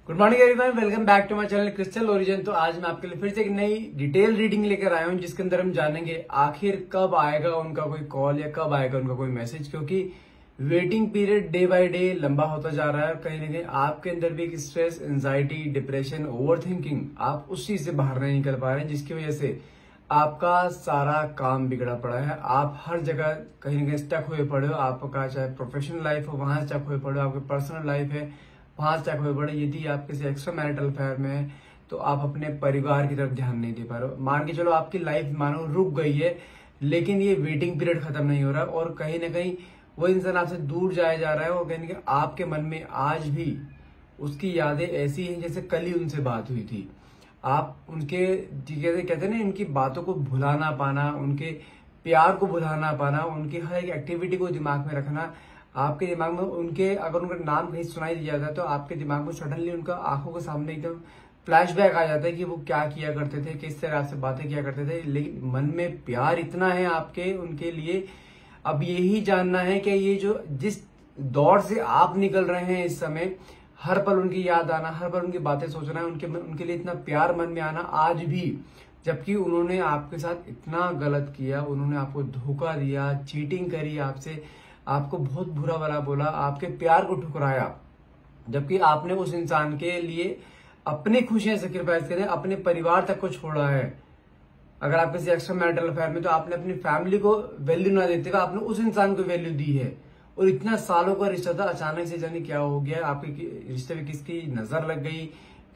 Good morning everyone, welcome back to my channel crystal origin. तो आज मैं आपके लिए फिर से एक नई डिटेल रीडिंग लेकर आया हूं, जिसके अंदर हम जानेंगे आखिर कब आएगा उनका कोई कॉल या कब आएगा उनका कोई मैसेज, क्योंकि waiting period day by day लंबा होता जा रहा है। कहीं ना कहीं आपके अंदर भी एक stress, anxiety, depression, over thinking, आप उस चीज से बाहर नहीं निकल पा रहे हैं, जिसकी वजह से आपका सारा काम बिगड़ा पड़ा है। आप हर जगह कहीं ना कहीं स्टक हुए पड़े हो। आपका चाहे प्रोफेशनल लाइफ हो, वहां स्टक हुए पड़े हो, आपकी पर्सनल लाइफ है वहां स्टक हुए पड़े। यदि आप किसी एक्स्ट्रा मैरिटल अफेयर में है तो आप अपने परिवार की तरफ ध्यान नहीं दे पा रहे हो। मान के चलो आपकी लाइफ मानो रुक गई है, लेकिन ये वेटिंग पीरियड खत्म नहीं हो रहा और कहीं ना कहीं वो इंसान आपसे दूर जाया जा रहा है और कहीं ना कहीं आपके मन में आज भी उसकी यादें ऐसी हैं जैसे कल ही उनसे बात हुई थी। आप उनके कहते हैं ना, इनकी बातों को भुला ना पाना, उनके प्यार को भुला ना पाना, उनकी हर एक एक्टिविटी को दिमाग में रखना। आपके दिमाग में उनके अगर उनका नाम कहीं सुनाई दिया जाता है तो आपके दिमाग में सडनली उनका आंखों के सामने एकदम फ्लैशबैक आ जाता है कि वो क्या किया करते थे, किस तरह से बातें किया करते थे। लेकिन मन में प्यार इतना है आपके उनके लिए। अब यही जानना है कि ये जो जिस दौर से आप निकल रहे हैं इस समय, हर पल उनकी याद आना, हर पल उनकी बातें सोचना है, उनके लिए इतना प्यार मन में आना आज भी, जबकि उन्होंने आपके साथ इतना गलत किया, उन्होंने आपको धोखा दिया, चीटिंग करी आपसे, आपको बहुत बुरा भला बोला, आपके प्यार को ठुकराया, जबकि आपने उस इंसान के लिए अपनी खुशियां सेक्रीफाइस करें, अपने परिवार तक को छोड़ा है। अगर आप किसी एक्स्ट्रा मैरिटल अफेयर में तो आपने अपनी फैमिली को वैल्यू ना देते हुए आपने उस इंसान को वैल्यू दी है। और इतना सालों का रिश्ता था, अचानक से जाने क्या हो गया, आपके रिश्ते में किसकी नजर लग गई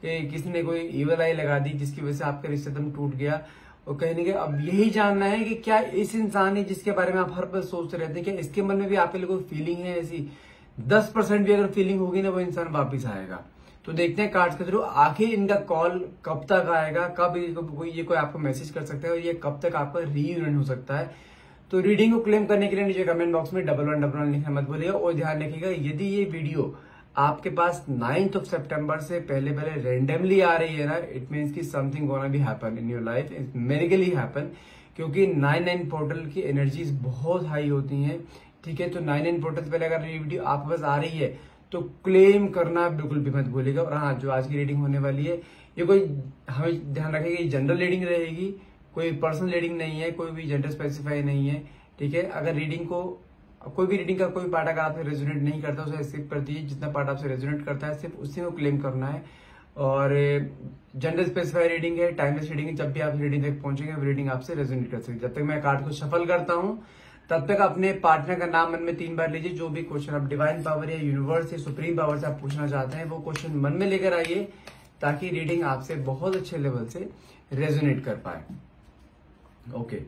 कि किसने कोई इवल आई लगा दी, जिसकी वजह से आपका रिश्ता एकदम टूट गया। और कहीं ना कहीं अब यही जानना है कि क्या इस इंसान है जिसके बारे में आप हर पल सोचते रहते हैं, क्या इसके मन में भी आपके लिए कोई फीलिंग है ऐसी? 10% भी अगर फीलिंग होगी ना, वो इंसान वापिस आएगा। तो देखते हैं कार्ड्स के थ्रू आखिर इनका कॉल कब तक आएगा, कब ये कोई आपको मैसेज कर सकता है और ये कब तक आपका रीयूनियन हो सकता है। तो रीडिंग को क्लेम करने के लिए नीचे कमेंट बॉक्स में 1111 लिखना मत भूलिएगा। और ध्यान रखिएगा, यदि ये वीडियो आपके पास 9th सितंबर से पहले रेंडमली आ रही है ना, इट मीन्स की something gonna be happen in your life, it's miraculously happen, क्योंकि 9/9 पोर्टल की एनर्जीज बहुत हाई होती हैं। ठीक है, तो 9/9 पोर्टल से पहले अगर ये वीडियो आपके पास आ रही है तो क्लेम करना बिल्कुल भी मत भूलिएगा। और हाँ, जो आज की रीडिंग होने वाली है, ये कोई हमें ध्यान रखेगा, ये जनरल रीडिंग रहेगी, कोई पर्सनल रीडिंग नहीं है, कोई भी जेंडर स्पेसिफाई नहीं है। ठीक है, अगर रीडिंग को कोई भी रीडिंग का कोई पार्ट अगर आपसे रेजोनेट नहीं करता उसे स्किप कर दीजिए। जितना पार्ट आपसे रेजोनेट करता है सिर्फ उसी को क्लेम करना है। और जेंडर स्पेसिफाई रीडिंग है, टाइमलेस रीडिंग है, जब भी आप रीडिंग तक पहुंचेंगे वो रीडिंग आपसे रेजोनेट कर सकती है। जब तक मैं कार्ड को शफल करता हूं तब तक अपने पार्टनर का नाम मन में 3 बार लीजिए। जो भी क्वेश्चन आप डिवाइन पावर या यूनिवर्स या सुप्रीम पावर से आप पूछना चाहते हैं वो क्वेश्चन मन में लेकर आइए, ताकि रीडिंग आपसे बहुत अच्छे लेवल से रेजोनेट कर पाए। ओके,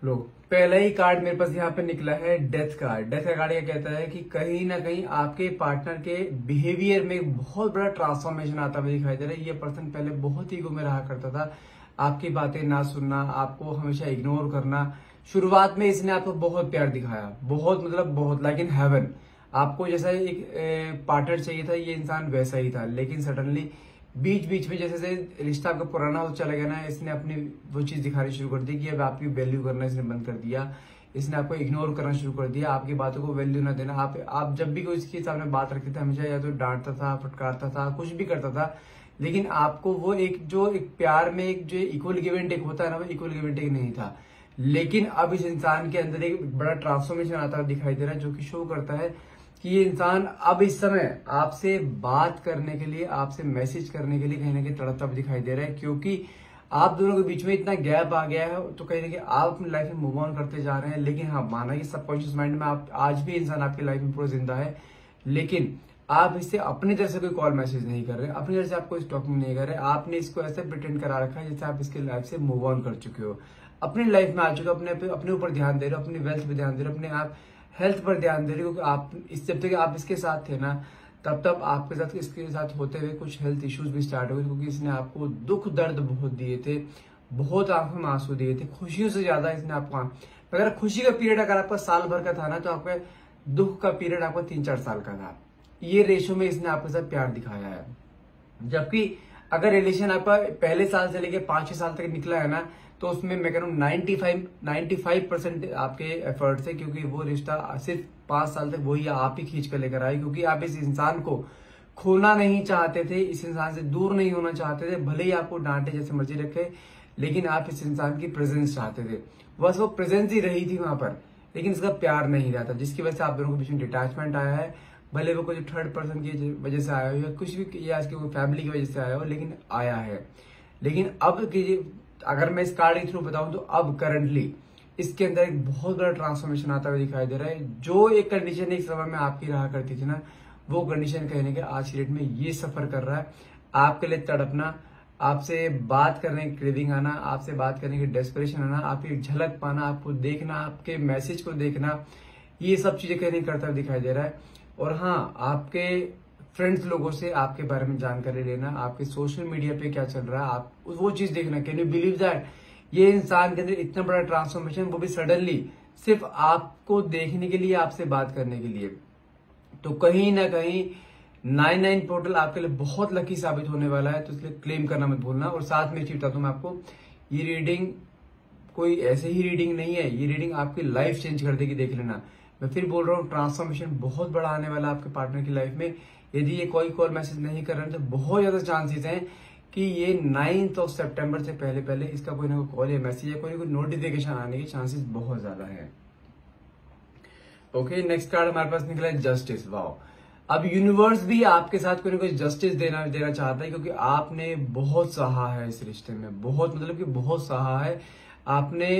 लो, पहला ही कार्ड मेरे पास यहाँ पे निकला है डेथ कार्ड। डेथ का कार्ड ये कहता है कि कहीं ना कहीं आपके पार्टनर के बिहेवियर में एक बहुत बड़ा ट्रांसफॉर्मेशन आता हुआ दिखाई दे रहा है। ये पर्सन पहले बहुत ईगो में रहा करता था, आपकी बातें ना सुनना, आपको हमेशा इग्नोर करना। शुरुआत में इसने आपको बहुत प्यार दिखाया, बहुत मतलब बहुत, लाइक इन हेवन। आपको जैसा एक पार्टनर चाहिए था, ये इंसान वैसा ही था। लेकिन सडनली बीच बीच में जैसे रिश्ता आपका पुराना हो चला गया ना, इसने अपनी वो चीज दिखानी शुरू कर दी कि अब आपकी वैल्यू करना इसने बंद कर दिया। इसने आपको इग्नोर करना शुरू कर दिया, आपकी बातों को वैल्यू ना देना। आप जब भी कोई इसके सामने बात रखते थे हमेशा या तो डांटता था, फटकारता था, कुछ भी करता था। लेकिन आपको वो एक प्यार में एक जो इक्वल गिव एंड टेक होता है ना, वो इक्वल गिव एंड टेक नहीं था। लेकिन अब इस इंसान के अंदर एक बड़ा ट्रांसफॉर्मेशन आता हुआ दिखाई दे रहा है, जो कि शो करता है कि ये इंसान अब इस समय आपसे बात करने के लिए, आपसे मैसेज करने के लिए कहीं ना कहीं तड़पता दिखाई दे रहा है। क्योंकि आप दोनों के बीच में इतना गैप आ गया है, तो कहीं ना कहीं आप अपनी लाइफ में मूव ऑन करते जा रहे हैं। लेकिन हाँ, माना कि सबकॉन्शियस माइंड में आप आज भी इंसान आपकी लाइफ में पूरा जिंदा है, लेकिन आप इससे अपनी तरफ से कोई कॉल मैसेज नहीं कर रहे, अपनी तरफ से आप कोई स्टॉकिंग नहीं कर रहे। आपने इसको ऐसे प्रिटेंड करा रखा है जैसे आप इसकी लाइफ से मूव ऑन कर चुके हो, अपनी लाइफ में आ चुके हो, अपने ऊपर ध्यान दे रहे हो, अपनी वेल्थ पे ध्यान दे रहे हो, अपने आप हेल्थ पर ध्यान दे रहे हो। आप जब तक आप इसके साथ थे ना, तब आपके साथ इसके साथ होते हुए कुछ हेल्थ इश्यूज भी स्टार्ट हुए, क्योंकि इसने आपको दुख दर्द बहुत दिए थे, बहुत आंखों में आंसू दिए थे, खुशियों से ज्यादा इसने आपको। अगर खुशी का पीरियड अगर आपका साल भर का था ना, तो आपका दुख का पीरियड आपका 3-4 साल का था। ये रेशो में इसने आपके साथ प्यार दिखाया है। जबकि अगर रिलेशन आपका पहले साल से लेके 5-6 साल तक निकला है ना, तो उसमें मैं कह रहा हूँ 95% आपके एफर्ट से, क्योंकि वो रिश्ता सिर्फ 5 साल तक वही आप ही खींच कर लेकर आए, क्योंकि आप इस इंसान को खोना नहीं चाहते थे, इस इंसान से दूर नहीं होना चाहते थे। भले ही आपको डांटे जैसे मर्जी रखे, लेकिन आप इस इंसान की प्रेजेंस चाहते थे। बस वो प्रेजेंस ही रही थी वहां पर, लेकिन इसका प्यार नहीं रहा था, जिसकी वजह से आप दोनों के बीच में डिटैचमेंट आया है। भले वो कोई थर्ड पर्सन की वजह से आया हो या कुछ भी, या इसकी कोई फैमिली की वजह से आया हो, लेकिन आया है। लेकिन अब अगर मैं इस कार्ड के थ्रू बताऊं तो अब करंटली इसके अंदर एक बहुत बड़ा ट्रांसफॉर्मेशन आता हुआ दिखाई दे रहा है। जो एक कंडीशन एक समय में आपकी रहा करती थी ना, वो कंडीशन कहने के आज की डेट में ये सफर कर रहा है। आपके लिए तड़पना, आपसे बात करने की क्रेविंग आना, आपसे बात करने की डेस्परेशन आना, आपकी झलक पाना, आपको देखना, आपके मैसेज को देखना, ये सब चीजें कहने करता हुआ दिखाई दे रहा है। और हाँ, आपके फ्रेंड्स लोगों से आपके बारे में जानकारी लेना, आपके सोशल मीडिया पे क्या चल रहा है, आप वो चीज देखना। कैन यू बिलीव दैट ये इंसान के अंदर इतना बड़ा ट्रांसफॉर्मेशन, वो भी सडनली, सिर्फ आपको देखने के लिए, आपसे बात करने के लिए। तो कहीं ना कहीं 99 पोर्टल आपके लिए बहुत लकी साबित होने वाला है, तो इसलिए क्लेम करना मत भूलना। और साथ में बता दूं मैं आपको, ये रीडिंग कोई ऐसे ही रीडिंग नहीं है, ये रीडिंग आपकी लाइफ चेंज कर देगी, देख लेना। मैं फिर बोल रहा हूँ, ट्रांसफॉर्मेशन बहुत बड़ा आने वाला है आपके पार्टनर की लाइफ में। यदि ये कोई कॉल मैसेज नहीं कर रहे हैं तो बहुत ज्यादा चांसेस हैं कि ये 9 सितंबर से पहले पहले इसका कोई ना कोई कॉल या मैसेज या कोई ना कोई नोटिफिकेशन आने के चांसेस बहुत ज्यादा है। ओके, नेक्स्ट कार्ड हमारे पास निकला है जस्टिस। वाओ, अब यूनिवर्स भी आपके साथ कोई ना कोई जस्टिस देना चाहता है, क्योंकि आपने बहुत सहा है इस रिश्ते में, बहुत मतलब कि बहुत सहा है। आपने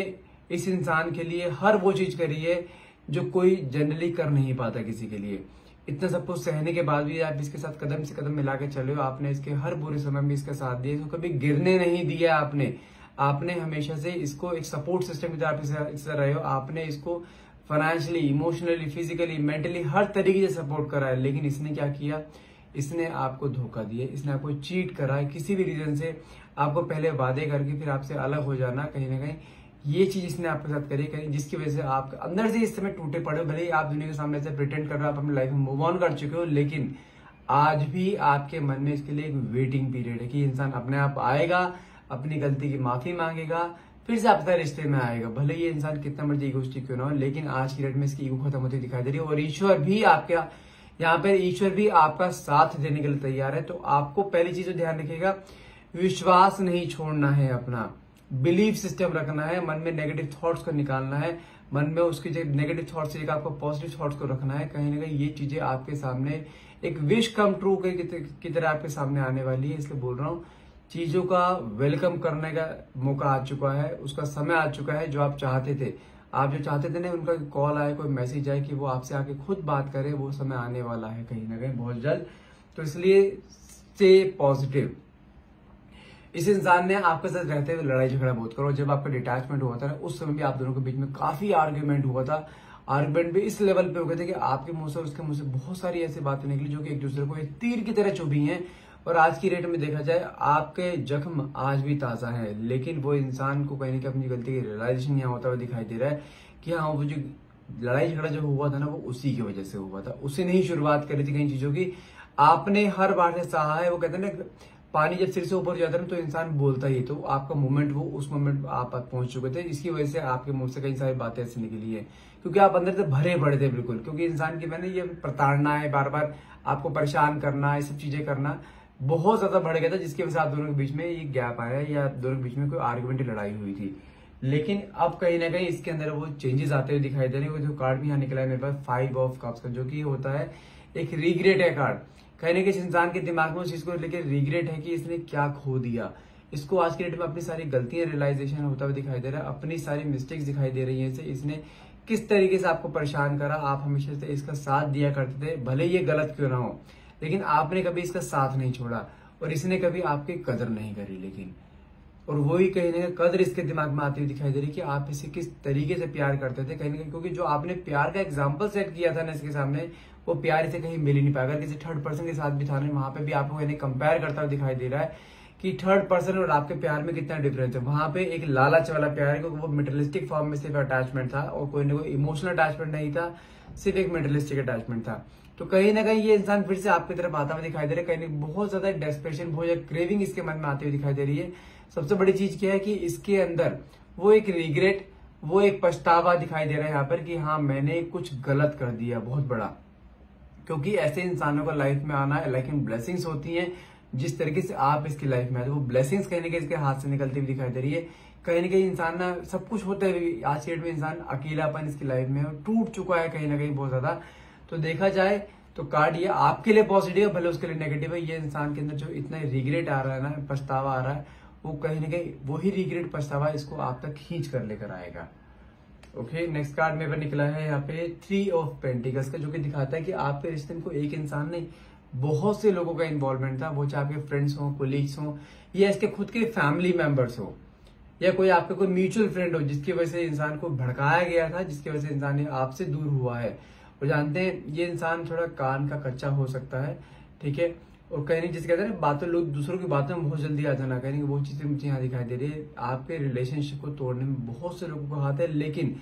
इस इंसान के लिए हर वो चीज करी है जो कोई जनरली कर नहीं पाता किसी के लिए। इतना सब कुछ सहने के बाद भी आप इसके साथ कदम से कदम मिला के चले हो। आपने इसके हर बुरे समय में इसका साथ दिया, इसको कभी गिरने नहीं दिया आपने हमेशा से इसको एक सपोर्ट सिस्टम की तरह इससे रहे हो। आपने इसको फाइनेंशियली, इमोशनली, फिजिकली, मेंटली हर तरीके से सपोर्ट करा है। लेकिन इसने क्या किया, इसने आपको धोखा दिया, इसने आपको चीट करा है किसी भी रीजन से। आपको पहले वादे करके फिर आपसे अलग हो जाना, कहीं ना कहीं ये चीज इसने आपके साथ करी, जिसकी वजह से आप अंदर से इस समय टूटे पड़े हो। भले ही आप दुनिया के सामने से प्रिटेंड कर रहे हो, आप अपनी लाइफ में मूव ऑन कर चुके हो, लेकिन आज भी आपके मन में इसके लिए एक वेटिंग पीरियड है कि इंसान अपने आप आएगा, अपनी गलती की माफी मांगेगा, फिर से आपका रिश्ते में आएगा। भले ये इंसान कितना मर्जी ईगोस्टिक क्यों ना हो, लेकिन आज की डेट में इसकी ईगो खत्म होती दिखाई दे रही है। और ईश्वर भी यहाँ पे ईश्वर भी आपका साथ देने के लिए तैयार है। तो आपको पहली चीज ध्यान रखिएगा, विश्वास नहीं छोड़ना है, अपना बिलीफ सिस्टम रखना है, मन में नेगेटिव थॉट्स को निकालना है, मन में उसकी जगह नेगेटिव थॉट्स की जगह आपको पॉजिटिव थॉट्स को रखना है। कहीं ना कहीं ये चीजें आपके सामने एक विश कम ट्रू की तरह आपके सामने आने वाली है। इसलिए बोल रहा हूँ, चीजों का वेलकम करने का मौका आ चुका है, उसका समय आ चुका है। जो आप चाहते थे, ना, उनका कॉल आए, कोई मैसेज आए कि वो आपसे आके खुद बात करे, वो समय आने वाला है कहीं ना कहीं बहुत जल्द। तो इसलिए स्टे पॉजिटिव। इस इंसान ने आपके साथ रहते हुए लड़ाई झगड़ा बहुत करो। जब आपका डिटैचमेंट हुआ था ना, उस समय भी आप दोनों के बीच में काफी आर्ग्यूमेंट हुआ था। आर्ग्यूमेंट भी इस लेवल पे हो गए थे कि आपके मुंह से और उसके मुंह से बहुत सारी ऐसी बातें निकली जो कि एक दूसरे को एक तीर की तरह चुभी हैं। और आज की डेट में देखा जाए, आपके जख्म आज भी ताजा है, लेकिन वो इंसान को कहीं ना कहीं अपनी गलती की रियलाइजेशन यहाँ होता हुआ दिखाई दे रहा है कि हाँ, वो जो लड़ाई झगड़ा जो हुआ था ना, वो उसी की वजह से हुआ था। उसी ने ही शुरुआत करी थी कई चीजों की। आपने हर बार से सहा है। वो कहते हैं ना, पानी जब सिर से ऊपर जाता है ना, तो इंसान बोलता ही। तो आपका मोमेंट, वो उस मोमेंट आप पहुंच चुके थे। इसकी वजह से आपके मुंह से कई सारी बातें ऐसी निकली है, क्योंकि आप अंदर से भरे पड़े थे बिल्कुल। क्योंकि इंसान की मैंने ये प्रताड़ना है, बार बार आपको परेशान करना, ये सब चीजें करना बहुत ज्यादा बढ़ गया था, जिसकी वजह से आप दोनों के बीच में ये गैप आया या दोनों के बीच में कोई आर्गुमेंट, लड़ाई हुई थी। लेकिन अब कहीं ना कहीं इसके अंदर वो चेंजेस आते हुए दिखाई दे रहे हैं। जो कार्ड भी यहाँ निकला है मेरे पास, 5 ऑफ कप्स का, जो कि होता है एक रिग्रेट है कार्ड। कहीं ना कहीं इस इंसान के दिमाग में उस चीज को लेकर रिग्रेट है कि इसने क्या खो दिया। इसको आज के डेट में अपनी सारी गलतियां रियलाइजेशन होता हुआ दिखाई दे रहा है, अपनी सारी मिस्टेक्स दिखाई दे रही है इसे। इसने किस तरीके से आपको परेशान करा, आप हमेशा से इसका साथ दिया करते थे, भले ये गलत क्यों ना हो, लेकिन आपने कभी इसका साथ नहीं छोड़ा और इसने कभी आपकी कदर नहीं करी। लेकिन और वही कहीं ना कहीं कदर इसके दिमाग में आती हुई दिखाई दे रही कि आप इसे किस तरीके से प्यार करते थे कहीं ना कहीं, क्योंकि जो आपने प्यार का एग्जाम्पल सेट किया था ना इसके सामने, वो प्यार इसे कहीं मिल ही नहीं पाएगा। किसी थर्ड पर्सन के साथ भी था ना, वहां पे भी आपको कहीं कंपेयर करता हुआ दिखाई दे रहा है कि थर्ड पर्सन और आपके प्यार में कितना डिफरेंस है। वहां पे एक लालच वाला प्यार है, क्योंकि वो मेटेरियलिस्टिक फॉर्म में सिर्फ अटैचमेंट था और कोई ना कोई इमोशनल अटैचमेंट नहीं था, सिर्फ एक मेटेरियलिस्टिक अटैचमेंट था। तो कहीं ना कहीं ये इंसान फिर से आपकी तरफ आता हुआ दिखाई दे रहा है। कहीं ना बहुत ज्यादा डेस्परेशन, बहुत ज्यादा क्रेविंग इसके मन में आती हुई दिखाई दे रही है। सबसे बड़ी चीज क्या है कि इसके अंदर वो एक रिग्रेट, वो एक पछतावा दिखाई दे रहा है यहाँ पर कि हाँ, मैंने कुछ गलत कर दिया बहुत बड़ा। क्योंकि ऐसे इंसानों का लाइफ में आना लेकिन ब्लेसिंग्स होती हैं। जिस तरीके से आप इसकी लाइफ में आते वो ब्लेसिंग्स कहीं ना कहीं इसके हाथ से निकलती हुई दिखाई दे रही है। कहीं ना कहीं इंसान ना सब कुछ होता है, आज के डेट में इंसान अकेलापन इसकी लाइफ में टूट चुका है कहीं ना कहीं बहुत ज्यादा। तो देखा जाए तो कार्ड ये आपके लिए पॉजिटिव है, भले उसके लिए नेगेटिव है। ये इंसान के अंदर जो इतना रिग्रेट आ रहा है ना, पछतावा आ रहा है, वो कहीं ना कहीं वही रिग्रेट पछतावा इसको आप तक खींच कर लेकर आएगा। ओके, नेक्स्ट कार्ड मेरे पर निकला है यहाँ पे 3 ऑफ पेंटिकल्स का, जो कि दिखाता है कि आपके रिश्ते में कोई एक इंसान नहीं, बहुत से लोगों का इन्वॉल्वमेंट था। वो चाहे आपके फ्रेंड्स हो, कोलीग्स हो, या इसके खुद के फैमिली मेंबर्स हो, या कोई आपके कोई म्यूचुअल फ्रेंड हो जिसकी वजह से इंसान को भड़काया गया था, जिसकी वजह से इंसान आपसे दूर हुआ है। और जानते हैं ये इंसान थोड़ा कान का कच्चा हो सकता है, ठीक है। और कहीं नहीं जिसे कहते हैं बातों, लोग दूसरों की बातों में बहुत जल्दी आ जाना, कहीं वो चीजें मुझे यहाँ दिखाई दे रही है। आपके रिलेशनशिप को तोड़ने में बहुत से लोगों को हाथ है, लेकिन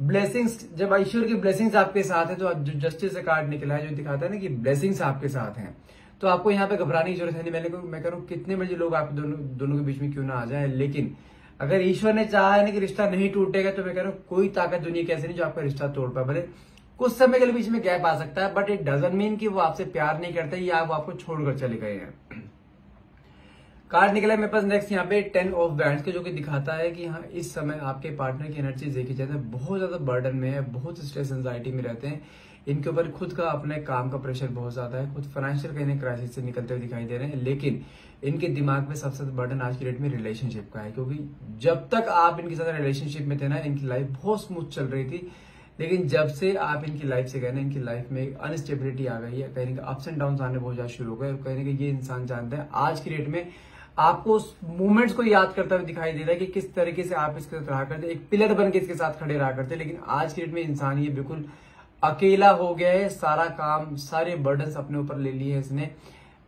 ब्लेसिंग्स, जब ईश्वर की ब्लेसिंग्स आपके साथ है, तो जो जस्टिस का कार्ड निकला है जो दिखाता है ना कि ब्लेसिंग्स आपके साथ हैं, तो आपको यहाँ पे घबराने की जरूरत है नहीं। मैं कह रहा हूँ कितने मर्जी लोग आप दोनों के बीच में क्यों ना आ जाए, लेकिन अगर ईश्वर ने चाहा है ना कि रिश्ता नहीं टूटेगा, तो मैं कह रहा हूँ कोई ताकत दुनिया की ऐसी नहीं जो आपका रिश्ता तोड़ पाए। भले कुछ समय के लिए बीच में गैप आ सकता है, बट इट डजंट मीन कि वो आपसे प्यार नहीं करते या वो आपको छोड़कर चले गए हैं। कार्ड निकला है मेरे पास नेक्स्ट यहाँ पे 10 ऑफ वैंड्स के, जो कि दिखाता है कि हाँ इस समय आपके पार्टनर की एनर्जी देखी जाए तो बहुत ज्यादा बर्डन में है, बहुत स्ट्रेस एंजाइटी में रहते हैं। इनके ऊपर खुद का अपने काम का प्रेशर बहुत ज्यादा है, खुद फाइनेंशियल कहीं क्राइसिस से निकलते हुए दिखाई दे रहे हैं। लेकिन इनके दिमाग में सबसे बर्डन आज की डेट में रिलेशनशिप का है, क्योंकि जब तक आप इनके साथ रिलेशनशिप में थे ना, इनकी लाइफ बहुत स्मूथ चल रही थी। लेकिन जब से आप इनकी लाइफ से गए ना, इनकी लाइफ में अनस्टेबिलिटी आ गई है, कहीं अप्स एंड डाउन आने बहुत ज्यादा शुरू हो गए। और कहीं ना कहीं ये इंसान जानते हैं आज की डेट में आपको उस मूवमेंट्स को याद करता हुआ दिखाई दे रहा है कि किस तरीके से आप इसके साथ रहा करते, एक पिलर बन के इसके साथ खड़े रहा करते। लेकिन आज की डेट में इंसान ये बिल्कुल अकेला हो गया है, सारा काम, सारे बर्डन्स अपने ऊपर ले लिए है इसने,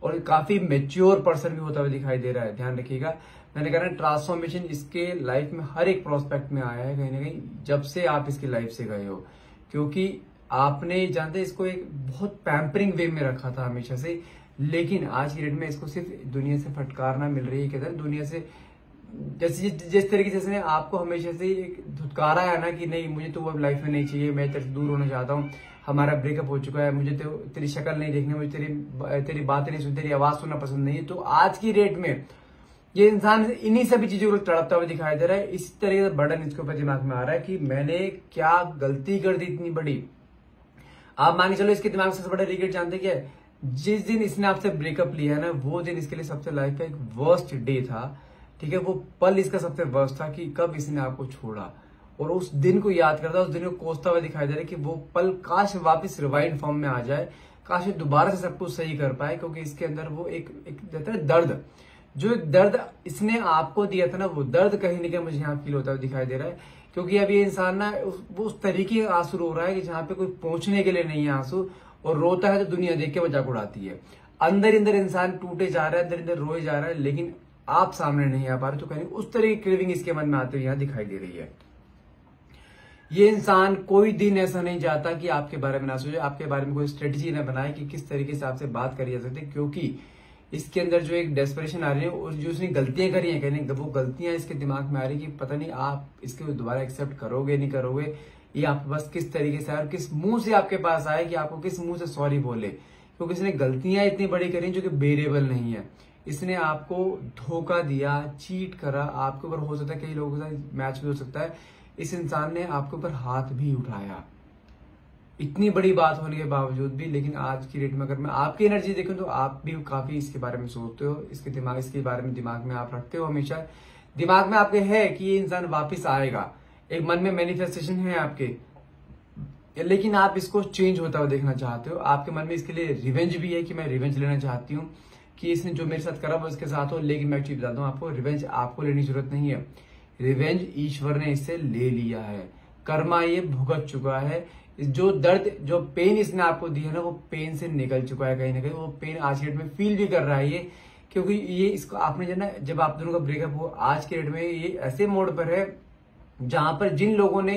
और काफी मेच्योर पर्सन भी होता हुआ दिखाई दे रहा है। ध्यान रखिएगा, मैंने कहा ट्रांसफॉर्मेशन इसके लाइफ में हर एक प्रोस्पेक्ट में आया है कहीं ना कहीं जब से आप इसकी लाइफ से गए हो, क्योंकि आपने जानते इसको एक बहुत पैम्परिंग वे में रखा था हमेशा से। लेकिन आज की डेट में इसको सिर्फ दुनिया से फटकारना मिल रही है, कहते हैं दुनिया से, जैसे जिस तरीके से इसने आपको हमेशा से एक धुतकारा है ना कि नहीं मुझे तो अब लाइफ में नहीं चाहिए, मैं तेरे से दूर होना चाहता हूँ, हमारा ब्रेकअप हो चुका है, मुझे तो तेरी शक्ल नहीं देखनी, मुझे तेरी बातें नहीं सुननी, तेरी आवाज सुनना पसंद नहीं है। तो आज की डेट में ये इंसान इन्हीं सभी चीजों को तड़पता हुआ दिखाई दे रहा है। इस तरीके से बर्डन इसके ऊपर दिमाग में आ रहा है कि मैंने क्या गलती कर दी इतनी बड़ी। आप मान के चलो इसके दिमाग से सबसे बड़ा रिग्रेट जानते क्या है, जिस दिन इसने आपसे ब्रेकअप लिया है ना, वो दिन इसके लिए सबसे लाइफ का एक वर्स्ट डे था, ठीक है। वो पल इसका सबसे वर्स्ट था कि कब इसने आपको छोड़ा, और उस दिन को याद करता, उस दिन को कोसता हुआ दिखाई दे रहा है कि वो पल काश वापस रिवाइंड फॉर्म में आ जाए, काश दोबारा से सब कुछ सही कर पाए। क्योंकि इसके अंदर वो एक कहते हैं दर्द, जो एक दर्द इसने आपको दिया था ना, वो दर्द कहीं ना कहीं मुझे यहाँ फील होता हुआ दिखाई दे रहा है। क्योंकि अब ये इंसान ना वो उस तरीके का आंसू रो रहा है कि जहाँ पे कोई पहुंचने के लिए नहीं है आंसू, और रोता है तो दुनिया देख के मजाक उड़ाती है। अंदर अंदर इंसान टूटे जा रहा है, अंदर अंदर रोए जा रहा है, लेकिन आप सामने नहीं आ पा रहे। तो कहीं उस तरह की क्रेविंग इसके मन में आते हुए यहाँ दिखाई दे रही है। ये इंसान कोई दिन ऐसा नहीं चाहता कि आपके बारे में ना सोचे, आपके बारे में कोई स्ट्रेटेजी ना बनाए कि किस तरीके से आपसे बात करी जा सकती है। क्योंकि इसके अंदर जो एक डेस्परेशन आ रही है, और जो उसने गलतियां करी हैं, कहने वो गलतियां इसके दिमाग में आ रही है कि पता नहीं आप इसके दोबारा एक्सेप्ट करोगे नहीं करोगे, ये आपके पास किस तरीके से और किस मुंह से आपके पास आए कि आपको किस मुंह से सॉरी बोले। क्योंकि इसने गलतियां इतनी बड़ी करी जो कि बेरेबल नहीं है। इसने आपको धोखा दिया, चीट करा, आपके ऊपर हो सकता है कई लोगों के साथ मैच भी हो सकता है, इस इंसान ने आपके ऊपर हाथ भी उठाया, इतनी बड़ी बात होने के बावजूद भी। लेकिन आज की डेट में अगर मैं आपकी एनर्जी देखूं तो आप भी काफी इसके बारे में सोचते हो, इसके बारे में दिमाग में आप रखते हो, हमेशा दिमाग में आपके है कि ये इंसान वापस आएगा, एक मन में मैनिफेस्टेशन है आपके, लेकिन आप इसको चेंज होता हुआ देखना चाहते हो। आपके मन में इसके लिए रिवेंज भी है कि मैं रिवेंज लेना चाहती हूँ कि इसने जो मेरे साथ करा वो इसके साथ हो। लेकिन मैं एक चीज बताता हूँ आपको, रिवेंज आपको लेने की जरूरत नहीं है, रिवेंज ईश्वर ने इससे ले लिया है, कर्मा ये भुगत चुका है। जो दर्द, जो पेन इसने आपको दिया है ना, वो पेन से निकल चुका है कहीं ना कहीं, वो पेन आज के डेट में फील भी कर रहा है ये। क्योंकि ये इसको आपने जो ना, जब आप दोनों का ब्रेकअप हो, आज के डेट में ये ऐसे मोड पर है जहां पर जिन लोगों ने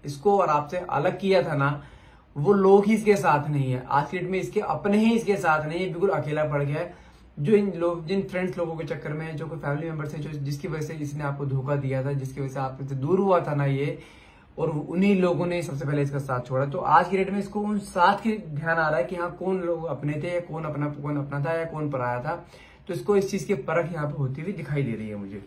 इसको और आपसे अलग किया था ना, वो लोग ही इसके साथ नहीं है। आज के डेट में इसके अपने ही इसके साथ नहीं है, बिल्कुल अकेला पड़ गया है। जो जिन फ्रेंड्स लोगों के चक्कर में, जो कोई फैमिली मेंबर्स है, जो जिसकी वजह से इसने आपको धोखा दिया था, जिसकी वजह से आपसे दूर हुआ था ना ये, और उन्हीं लोगों ने सबसे पहले इसका साथ छोड़ा। तो आज की डेट में इसको उन साथ की ध्यान आ रहा है कि हाँ कौन लोग अपने थे, कौन अपना था या कौन पराया था। तो इसको इस चीज की परख यहाँ पे होती हुई दिखाई दे रही है मुझे।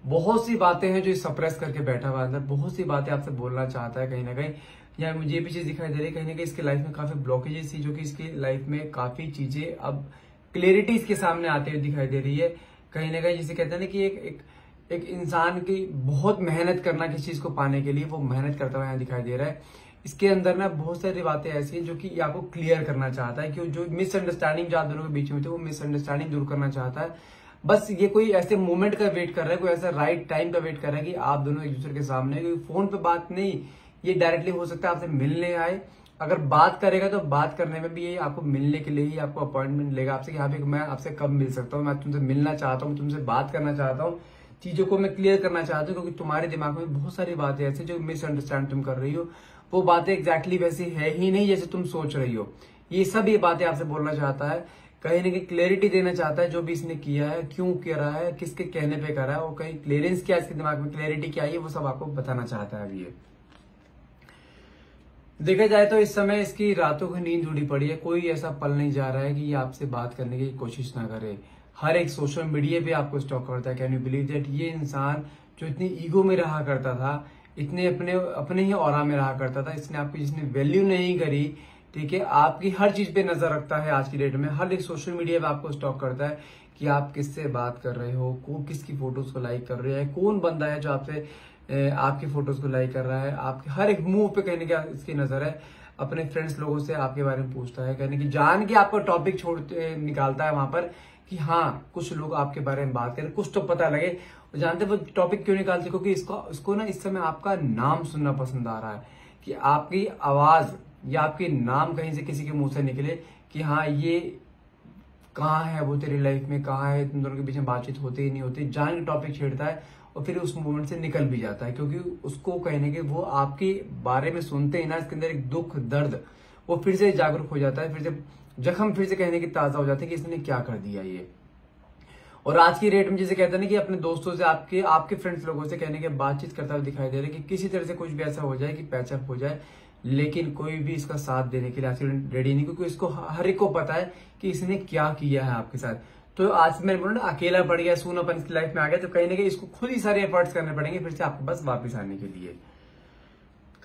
बहुत सी बातें हैं जो सप्रेस करके बैठा हुआ अंदर, बहुत सी बातें आपसे बोलना चाहता है कहीं ना कहीं। या मुझे ये भी चीज दिखाई दे रही है कहीं ना कहीं इसके लाइफ में काफी ब्लॉकेजेस थी, जो कि इसकी लाइफ में काफी चीजें अब क्लियरिटी इसके सामने आते हुए दिखाई दे रही है कहीं ना कहीं। जिसे कहते हैं ना कि एक इंसान की बहुत मेहनत करना किसी चीज को पाने के लिए, वो मेहनत करता हुआ यहाँ दिखाई दे रहा है। इसके अंदर ना बहुत सारी बातें ऐसी हैं जो कि आपको क्लियर करना चाहता है, कि जो मिसअंडरस्टैंडिंग जो आप दोनों के बीच में थी वो मिसअंडरस्टैंडिंग दूर करना चाहता है। बस ये कोई ऐसे मोमेंट का वेट कर रहा है, कोई ऐसा राइट टाइम का वेट कर रहा है कि आप दोनों एक दूसरे के सामने, फोन पे बात नहीं, ये डायरेक्टली हो सकता है आपसे मिलने आए। अगर बात करेगा तो बात करने में भी ये आपको मिलने के लिए ही आपको अपॉइंटमेंट लेगा आपसे कि हाँ भाई मैं आपसे कब मिल सकता हूँ, मैं तुमसे मिलना चाहता हूँ, तुमसे बात करना चाहता हूँ, चीजों को मैं क्लियर करना चाहता हूँ। क्योंकि तुम्हारे दिमाग में बहुत सारी बातें ऐसी जो मिसअंडरस्टैंड तुम कर रही हो, वो बातें एग्जैक्टली वैसी है ही नहीं जैसे तुम सोच रही हो। ये सब ये बातें आपसे बोलना चाहता है, कहीं ना कहीं क्लैरिटी देना चाहता है जो भी इसने किया है, क्यों कर रहा है, किसके कहने पे कर रहा है, और कहीं क्लियरेंस क्या इसके दिमाग में, क्लैरिटी क्या है, वो सब आपको बताना चाहता है। अभी ये देखा जाए तो इस समय इसकी रातों की नींद उड़ी पड़ी है। कोई ऐसा पल नहीं जा रहा है कि ये आपसे बात करने की कोशिश ना करे। हर एक सोशल मीडिया पे आपको स्टॉक करता है। Can you believe that? ये इंसान जो इतनी ईगो में रहा करता था, इतने अपने ही ऑरा में रहा करता था, इसने आपकी जिसने वैल्यू नहीं करी, ठीक है, आपकी हर चीज पे नजर रखता है आज की डेट में। हर एक सोशल मीडिया पे आपको स्टॉक करता है कि आप किससे बात कर रहे हो, किसकी फोटोज को लाइक कर रहे हैं, कौन बंदा है जो आपसे आपकी फोटोज को लाइक कर रहा है। आपके हर एक मूव पे कहने की इसकी नजर है। अपने फ्रेंड्स लोगों से आपके बारे में पूछता है, कहने की जान के आपको टॉपिक छोड़ते निकालता है वहां पर कि हाँ कुछ लोग आपके बारे में बात करें, कुछ तो पता लगे। जानते वो टॉपिक क्यों निकालते? क्योंकि इसको ना इस समय आपका नाम सुनना पसंद आ रहा है, कि आपकी आवाज या आपके नाम कहीं से किसी के मुंह से निकले कि हाँ ये कहाँ है, वो तेरी लाइफ में कहाँ है, तुम दोनों के बीच में बातचीत होती ही नहीं होती, जान के टॉपिक छेड़ता है और फिर उस मोमेंट से निकल भी जाता है। क्योंकि उसको कहने के वो आपके बारे में सुनते ही ना इसके अंदर एक दुख दर्द वो फिर से जागरूक हो जाता है, फिर से जख्म फिर से कहने की ताजा हो जाते हैं कि इसने क्या कर दिया ये। और आज की डेट में जैसे कहते हैं ना कि अपने दोस्तों से, आपके फ्रेंड्स लोगों से कहने के बातचीत करता हुआ दिखाई दे रहा है कि किसी तरह से कुछ भी ऐसा हो जाए कि पैचअप हो जाए, लेकिन कोई भी इसका साथ देने के लिए आज रेडी नहीं, क्योंकि इसको हर एक को पता है कि इसने क्या किया है आपके साथ। तो आज मैंने बोला ना अकेला पड़ गया, सून अपन इसकी लाइफ में आ गया, तो कहीं ना कहीं इसको खुद ही सारे एफर्ट्स करने पड़ेंगे फिर से आपके पास वापस आने के लिए।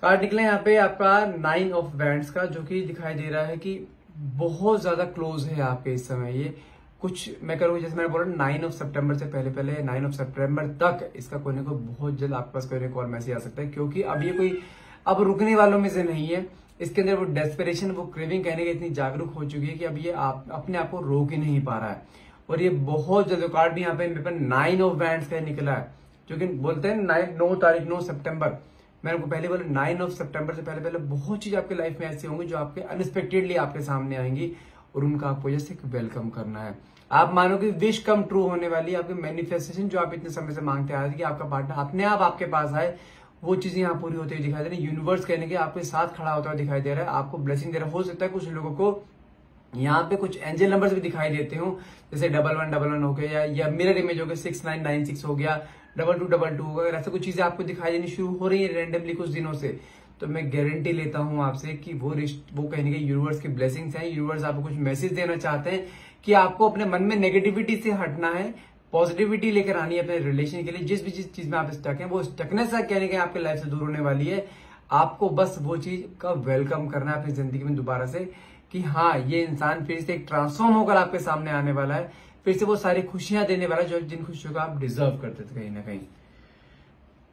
कार्ड निकले यहाँ पे आपका 9 ऑफ वैंड्स का, जो कि दिखाई दे रहा है कि बहुत ज्यादा क्लोज है आपके इस समय। ये कुछ मैं करूँ जैसे मैंने बोला 9 ऑफ सितंबर से पहले 9 ऑफ सितंबर तक इसका कोई ना कोई बहुत जल्द आपके पास कोई ना कॉल मैसेज आ सकता है। क्योंकि अब ये कोई अब रुकने वालों में से नहीं है। इसके अंदर वो डेस्परेशन, वो क्रेविंग कहने की इतनी जागरूक हो चुकी है कि अब ये अपने आप को रोक ही नहीं पा रहा है। और ये बहुत जल्द, कार्ड भी यहाँ पे 9 ऑफ वैंड्स का निकला है, जो कि बोलते हैं 9 सितंबर। मैंने आपको पहले बोला 9 ऑफ सितंबर से पहले बहुत चीज आपकी लाइफ में ऐसी होंगी जो आपके अनएक्सपेक्टेडली आपके सामने आएंगी, और उनका आपको जैसे वेलकम करना है। आप मानो कि विश कम ट्रू होने वाली है। आपकी मैनिफेस्टेशन जो आप इतने समय से मांगते आ रहे थे कि आपका पार्टनर अपने आप आपके पास आए, वो चीजें यहाँ पूरी होती हुई दिखाई दे रही है। यूनिवर्स कहने के आपके साथ खड़ा होता हुआ दिखाई दे रहा है, आपको ब्लेसिंग दे रहा है। हो सकता है कुछ लोगों को यहाँ पे कुछ एंजल नंबर्स भी दिखाई देते हो, जैसे 1111 हो गया, या मिरर इमेज हो गया 6996 हो गया, 2222 हो गया। ऐसे कुछ चीजें आपको दिखाई देनी शुरू हो रही है रैंडमली कुछ दिनों से। तो मैं गारंटी लेता हूं आपसे कि वो कहने के यूनिवर्स की ब्लेसिंग्स हैं। यूनिवर्स आपको कुछ मैसेज देना चाहते हैं कि आपको अपने मन में नेगेटिविटी से हटना है, पॉजिटिविटी लेकर आनी है अपने रिलेशन के लिए। जिस भी चीज में आप स्टक हैं, वो स्टकनेस कहने के आपके लाइफ से दूर होने वाली है। आपको बस वो चीज का वेलकम करना है अपनी जिंदगी में दोबारा से, कि हाँ ये इंसान फिर से एक ट्रांसफॉर्म होकर आपके सामने आने वाला है, फिर से वो सारी खुशियां देने वाला है जिन खुशियों का आप डिजर्व करते थे कहीं ना कहीं।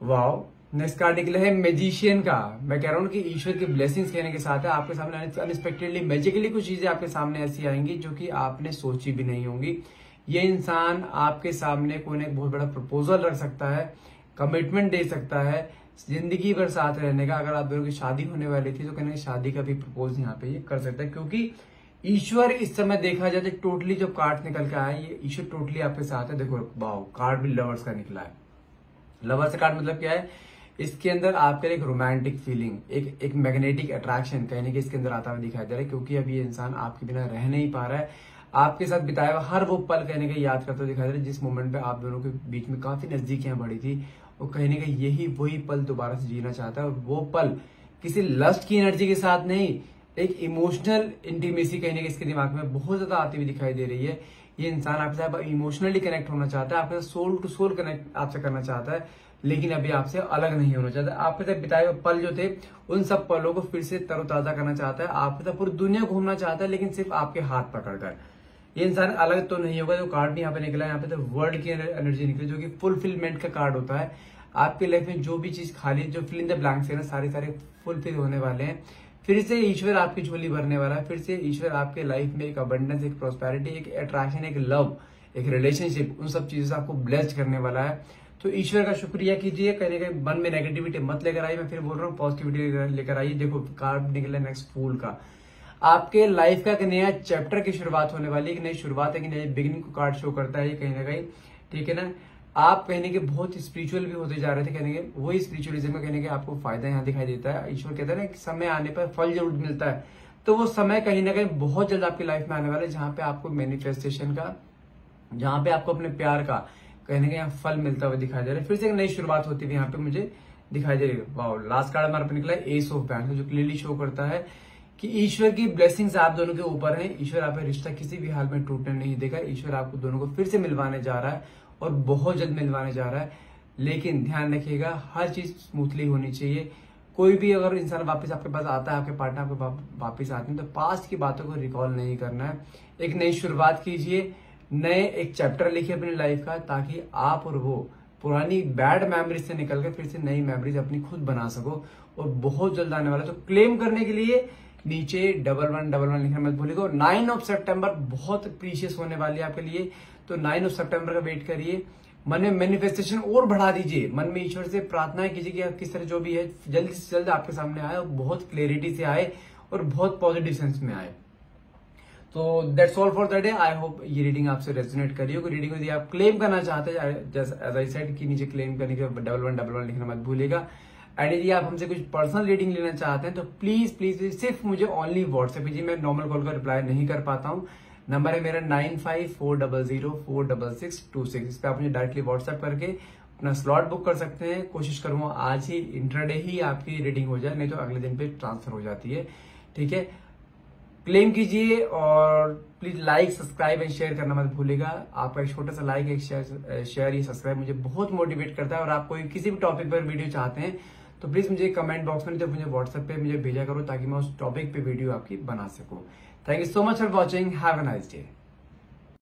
वाओ, नेक्स्ट कार्ड निकला है मैजिशियन का। मैं कह रहा हूं कि ईश्वर की ब्लेसिंग्स कहने के साथ है आपके सामने अनएक्सपेक्टेडली मैजिकली कुछ चीजें आपके सामने ऐसी आएंगी जो कि आपने सोची भी नहीं होंगी। ये इंसान आपके सामने कोई ना एक बहुत बड़ा प्रपोजल रख सकता है, कमिटमेंट दे सकता है जिंदगी भर साथ रहने का। अगर आप दोनों की शादी होने वाली थी तो कहने शादी का भी प्रपोज यहाँ पे ये कर सकता है, क्योंकि ईश्वर इस समय देखा जाए तो टोटली जो कार्ड निकल के आया, ये ईश्वर टोटली आपके साथ है। देखो वाओ, कार्ड भी लवर्स का निकला है। लवर्स कार्ड मतलब क्या है? इसके अंदर आपके एक रोमांटिक फीलिंग, एक मैग्नेटिक अट्रैक्शन कहने के इसके अंदर आता हुआ दिखाई दे रहा है, क्योंकि अब ये इंसान आपके बिना रह नहीं पा रहा है। आपके साथ बिताया हुआ हर वो पल कहने का याद करते हुए दिखाई दे रहा है जिस मोमेंट पे आप दोनों के बीच में काफी नजदीकियां बढ़ी थी, वो कहीं ना कहीं यही वही पल दोबारा से जीना चाहता है। और वो पल किसी लस्ट की एनर्जी के साथ नहीं, एक इमोशनल इंटीमेसी कहीं ना कहीं इसके दिमाग में बहुत ज्यादा आती हुई दिखाई दे रही है। ये इंसान आपके साथ इमोशनली कनेक्ट होना चाहता है, आपके साथ सोल टू सोल कनेक्ट आपसे करना चाहता है, लेकिन अभी आपसे अलग नहीं होना चाहता। आपके साथ बिताए हुए पल जो थे उन सब पलों को फिर से तरोताजा करना चाहता है। आपके साथ पूरी दुनिया घूमना चाहता है, लेकिन सिर्फ आपके हाथ पकड़कर। ये इंसान अलग तो नहीं होगा। जो कार्ड भी यहाँ पे निकला है, यहाँ पे तो वर्ल्ड की एनर्जी निकली, जो कि फुलफिलमेंट का कार्ड होता है। आपकी लाइफ में जो भी चीज खाली, जो फिल इन द ब्लैंक्स है ना, सारे फुलफिल होने वाले हैं। फिर से ईश्वर आपकी झोली भरने वाला है। फिर से ईश्वर आपके लाइफ में एक अबंडेंस, एक प्रोस्पेरिटी, एक अट्रैक्शन, एक लव, एक रिलेशनशिप, उन सब चीजों से आपको ब्लेस्ड करने वाला है। तो ईश्वर का शुक्रिया कीजिए। कहीं ना कहीं मन में नेगेटिविटी मत लेकर आइए। मैं फिर बोल रहा हूँ, पॉजिटिविटी लेकर आइए। देखो कार्ड निकला नेक्स्ट फूल का। आपके लाइफ का एक नया चैप्टर की शुरुआत होने वाली है, एक नई शुरुआत है, एक नई बिगिनिंग को कार्ड शो करता है ये कहीं ना कहीं, ठीक है ना। आप कहने के बहुत स्पिरिचुअल भी होते जा रहे थे, कहने के वही स्पिरिचुअलिज्म में कहने के आपको फायदा यहाँ दिखाई देता है। ईश्वर कहता है ना कि समय आने पर फल जरूर मिलता है, तो वो समय कहीं ना कहीं बहुत जल्द आपकी लाइफ में आने वाला है, जहां पे आपको मैनिफेस्टेशन का, जहां पे आपको अपने प्यार का कहीं ना कहीं फल मिलता हुआ दिखाई दे रहा है। फिर से एक नई शुरुआत होती हुई यहाँ पे मुझे दिखाई दे रही है। वाह, लास्ट कार्ड हमारे पे निकला है एस ऑफ बैंड, जो क्लियरली शो करता है कि ईश्वर की ब्लेसिंग्स आप दोनों के ऊपर है। ईश्वर आपका रिश्ता किसी भी हाल में टूटने नहीं देगा। ईश्वर आपको दोनों को फिर से मिलवाने जा रहा है और बहुत जल्द मिलवाने जा रहा है। लेकिन ध्यान रखिएगा, हर चीज स्मूथली होनी चाहिए। कोई भी अगर इंसान वापस आपके पास आता है, आपके पार्टनर आपके वापस आते हैं, तो पास्ट की बातों को रिकॉल नहीं करना है। एक नई शुरुआत कीजिए, नए एक चैप्टर लिखिए अपनी लाइफ का, ताकि आप और वो पुरानी बैड मेमोरीज से निकलकर फिर से नई मेमोरीज अपनी खुद बना सको। और बहुत जल्द आने वाला है। तो क्लेम करने के लिए नीचे 1111 लिखना मत भूलिएगा। और 9 ऑफ सितंबर बहुत प्रीशियस होने वाली है आपके लिए, तो 9 ऑफ सितंबर का वेट करिए। मन में मैनिफेस्टेशन और बढ़ा दीजिए, मन में ईश्वर से प्रार्थना कीजिए कि किस तरह जो भी है जल्द से जल्द आपके सामने आए और बहुत क्लैरिटी से आए और बहुत पॉजिटिव सेंस में आए। तो that's all for the day. I hope ये रीडिंग आपसे रेजोनेट करी होगी। रीडिंग यदि आप क्लेम करना चाहते हैं, एज आई सेड कि नीचे क्लेम करने के 1111 लिखना मत भूलिएगा। एंड यदि आप हमसे कुछ पर्सनल रीडिंग लेना चाहते हैं तो प्लीज प्लीज सिर्फ मुझे ओनली व्हाट्सएप कीजिए। मैं नॉर्मल कॉल का रिप्लाई नहीं कर पाता हूँ। नंबर है मेरा 9540046626। इस पर आप मुझे डायरेक्टली व्हाट्सएप करके अपना स्लॉट बुक कर सकते हैं। कोशिश करूंगा आज ही इंट्राडे ही आपकी रीडिंग हो जाए, नहीं तो अगले दिन पे ट्रांसफर हो जाती है, ठीक है। क्लेम कीजिए और please like, subscribe and share करना मत भूलिएगा। आपका एक छोटा सा लाइक, एक शेयर, ये सब्सक्राइब मुझे बहुत मोटिवेट करता है। और आप कोई किसी भी टॉपिक पर वीडियो चाहते हैं तो प्लीज मुझे कमेंट बॉक्स में, जब मुझे व्हाट्सएप पे मुझे भेजा करो, ताकि मैं उस टॉपिक पे वीडियो आपकी बना सकूं। Thank you so much for watching. Have a nice day.